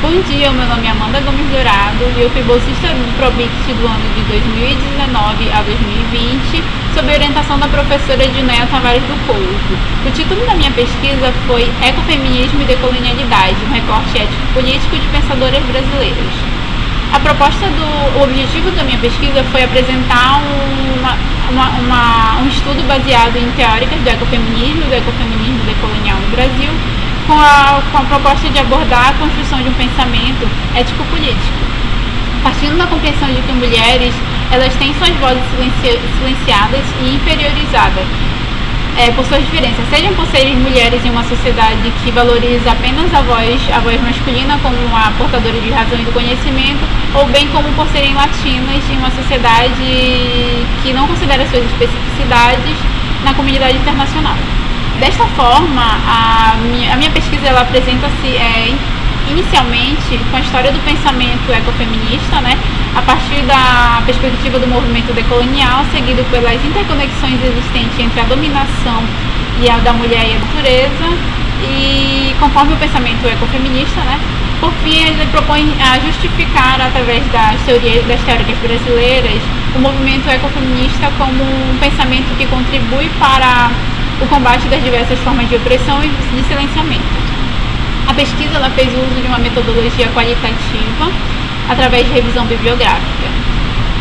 Bom dia, meu nome é Amanda Gomes Dourado e eu fui bolsista do ProBIC do ano de 2019 a 2020, sob orientação da professora Edneia Tavares do Couto. O título da minha pesquisa foi Ecofeminismo e Decolonialidade, um recorte ético-político de pensadoras brasileiras. O objetivo da minha pesquisa foi apresentar um estudo baseado em teóricas do ecofeminismo decolonial no Brasil, com a proposta de abordar a construção de um pensamento ético-político, partindo da compreensão de que mulheres elas têm suas vozes silenciadas e inferiorizadas por suas diferenças, sejam por serem mulheres em uma sociedade que valoriza apenas a voz masculina como a portadora de razão e do conhecimento, ou bem como por serem latinas em uma sociedade que não considera suas especificidades na comunidade internacional. Desta forma, a minha pesquisa ela apresenta-se inicialmente com a história do pensamento ecofeminista, a partir da perspectiva do movimento decolonial, seguido pelas interconexões existentes entre a dominação da mulher e a natureza, e conforme o pensamento ecofeminista, por fim ele propõe justificar através das teóricas brasileiras o movimento ecofeminista como um pensamento que contribui para o combate das diversas formas de opressão e de silenciamento. A pesquisa ela fez uso de uma metodologia qualitativa através de revisão bibliográfica,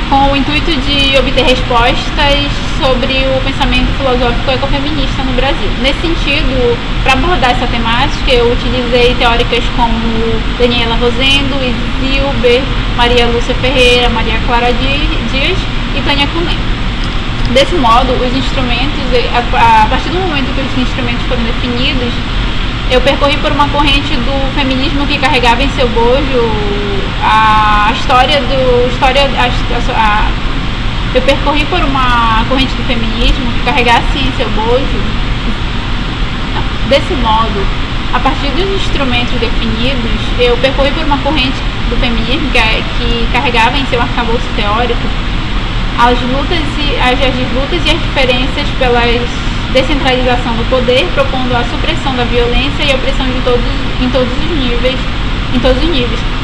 com o intuito de obter respostas sobre o pensamento filosófico ecofeminista no Brasil. Nesse sentido, para abordar essa temática, eu utilizei teóricas como Daniela Rosendo, Isis Zilber, Maria Lúcia Ferreira, Maria Clara Dias e Tânia Kunen. Desse modo, os instrumentos, a partir do momento que os instrumentos foram definidos, eu percorri por uma corrente do feminismo que carregava em seu bojo eu percorri por uma corrente do feminismo que carregasse em seu bojo. Desse modo, a partir dos instrumentos definidos, eu percorri por uma corrente do feminismo que carregava em seu arcabouço teórico as lutas e as diferenças pela descentralização do poder, propondo a supressão da violência e a opressão em todos os níveis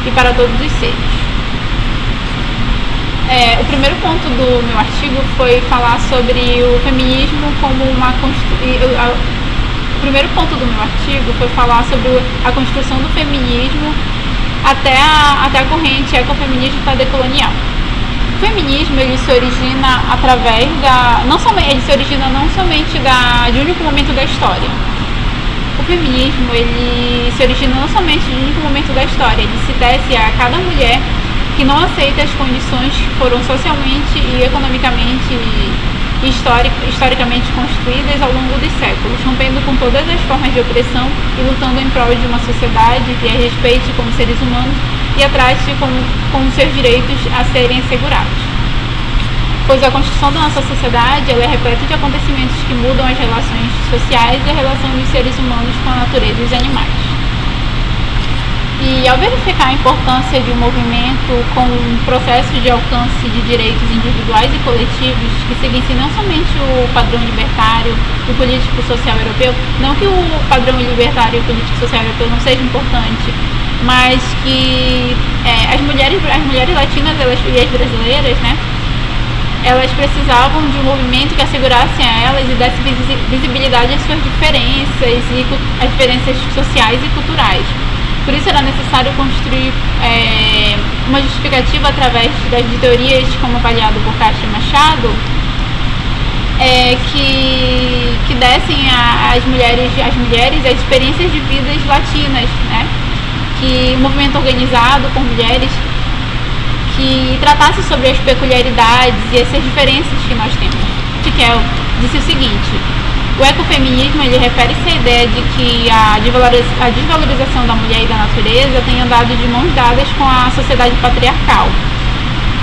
e para todos os seres. O primeiro ponto do meu artigo foi falar sobre o feminismo como o primeiro ponto do meu artigo foi falar sobre a construção do feminismo até a corrente ecofeminista decolonial. O feminismo ele se origina não somente de um único momento da história. O feminismo ele se origina não somente de um único momento da história, ele se tece a cada mulher que não aceita as condições que foram socialmente e economicamente e historicamente construídas ao longo dos séculos, rompendo com todas as formas de opressão e lutando em prol de uma sociedade que a respeite como seres humanos e a trate com seus direitos a serem assegurados. Pois a construção da nossa sociedade ela é repleta de acontecimentos que mudam as relações sociais e a relação dos seres humanos com a natureza e os animais. E ao verificar a importância de um movimento com um processo de alcance de direitos individuais e coletivos que seguisse não somente o padrão libertário e político-social europeu, não que o padrão libertário e político-social europeu não seja importante, mas que as mulheres latinas e as brasileiras, elas precisavam de um movimento que assegurasse a elas e desse visibilidade às suas diferenças e às diferenças sociais e culturais. Por isso era necessário construir uma justificativa através de teorias como avaliado por Castro e Machado, que dessem às mulheres as experiências de vidas latinas, que um movimento organizado por mulheres que tratasse sobre as peculiaridades e essas diferenças que nós temos. Tiquel disse o seguinte: o ecofeminismo ele refere-se à ideia de que a desvalorização da mulher e da natureza tem andado de mãos dadas com a sociedade patriarcal.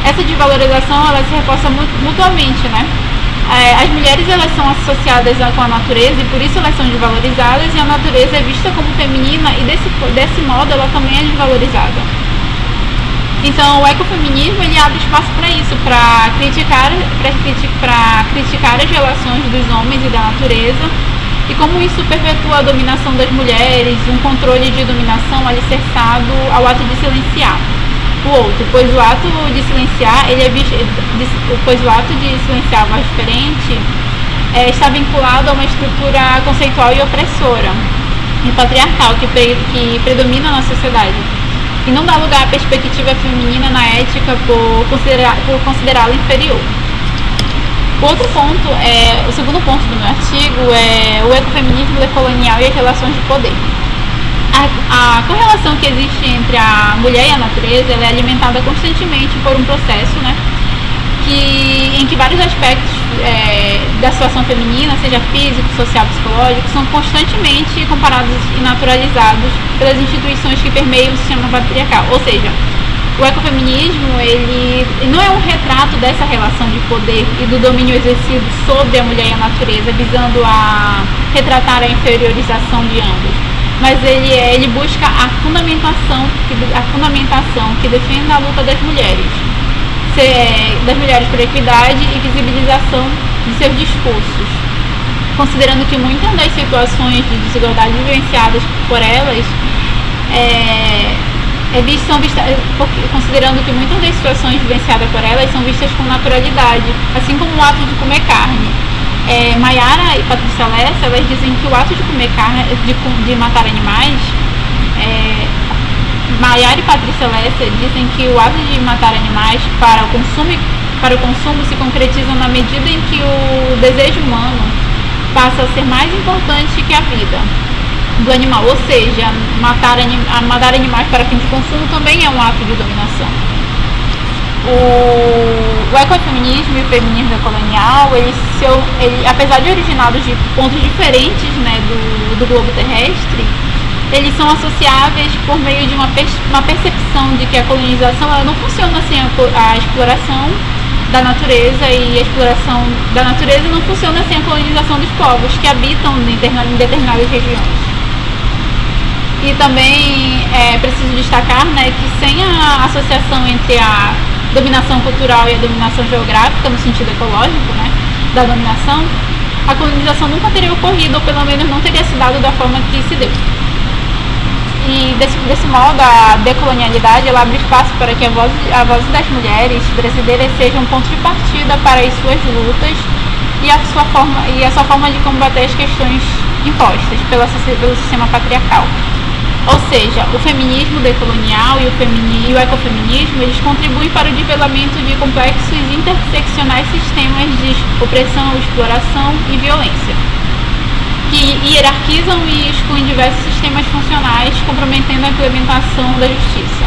Essa desvalorização ela se reforça mutuamente, As mulheres elas são associadas com a natureza e por isso elas são desvalorizadas, e a natureza é vista como feminina e desse modo ela também é desvalorizada. Então o ecofeminismo ele abre espaço para isso, para criticar as relações dos homens e da natureza e como isso perpetua a dominação das mulheres, um controle de dominação alicerçado ao ato de silenciar o outro, pois o ato de silenciar, pois o ato de silenciar a voz diferente está vinculado a uma estrutura conceitual e opressora e patriarcal que predomina na sociedade e não dá lugar à perspectiva feminina na ética por considerá-la inferior. O segundo ponto do meu artigo é o ecofeminismo decolonial e as relações de poder. A correlação que existe entre a mulher e a natureza ela é alimentada constantemente por um processo, né, em que vários aspectos da situação feminina, seja físico, social, psicológico, são constantemente comparados e naturalizados pelas instituições que permeiam o sistema patriarcal. Ou seja, o ecofeminismo ele não é um retrato dessa relação de poder e do domínio exercido sobre a mulher e a natureza, visando a retratar a inferiorização de ambos, mas ele busca a fundamentação que defenda a luta das mulheres por equidade e visibilização de seus discursos, considerando que muitas das situações de desigualdade vivenciadas por elas considerando que muitas das situações vivenciadas por elas são vistas com naturalidade, assim como o ato de comer carne. Maiara e Patrícia Lessa, elas dizem que o ato de comer carne, de matar animais, Maiara e Patrícia Lessa dizem que o ato de matar animais para o consumo se concretiza na medida em que o desejo humano passa a ser mais importante que a vida do animal, ou seja, matar animais para fins de consumo também é um ato de dominação. O ecofeminismo e o feminismo decolonial, apesar de originados de pontos diferentes, né, do globo terrestre, eles são associáveis por meio de uma percepção de que a colonização ela não funciona sem a exploração da natureza, e a exploração da natureza não funciona sem a colonização dos povos que habitam em determinadas regiões. E também é preciso destacar, né, que sem a associação entre a dominação cultural e a dominação geográfica, no sentido ecológico, né, da dominação, a colonização nunca teria ocorrido, ou pelo menos não teria se dado da forma que se deu. E desse modo, a decolonialidade ela abre espaço para que a voz das mulheres brasileiras seja um ponto de partida para as suas lutas e a sua forma de combater as questões impostas pelo sistema patriarcal. Ou seja, o feminismo decolonial e o ecofeminismo, eles contribuem para o nivelamento de complexos e interseccionais sistemas de opressão, exploração e violência, que hierarquizam e excluem diversos sistemas funcionais, comprometendo a implementação da justiça.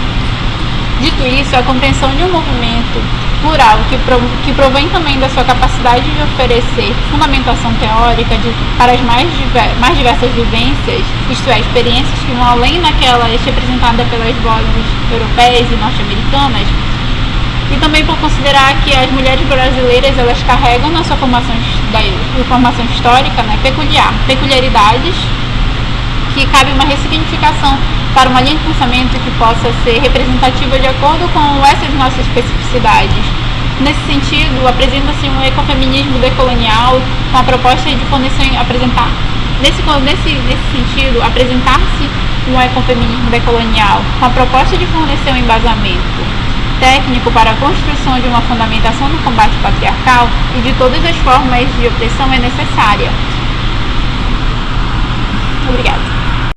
Dito isso, a compreensão de um movimento plural que provém também da sua capacidade de oferecer fundamentação teórica para as mais diversas vivências, isto é, experiências que vão além daquelas representadas pelas vozes europeias e norte-americanas, e também por considerar que as mulheres brasileiras elas carregam na sua formação histórica, né, peculiaridades que cabe uma ressignificação para uma linha de pensamento que possa ser representativa de acordo com essas nossas especificidades. Nesse sentido, apresenta-se um ecofeminismo decolonial com a proposta de fornecer, apresentar-se um ecofeminismo decolonial com a proposta de fornecer um embasamento técnico para a construção de uma fundamentação no combate patriarcal e de todas as formas de opressão é necessária. Obrigada.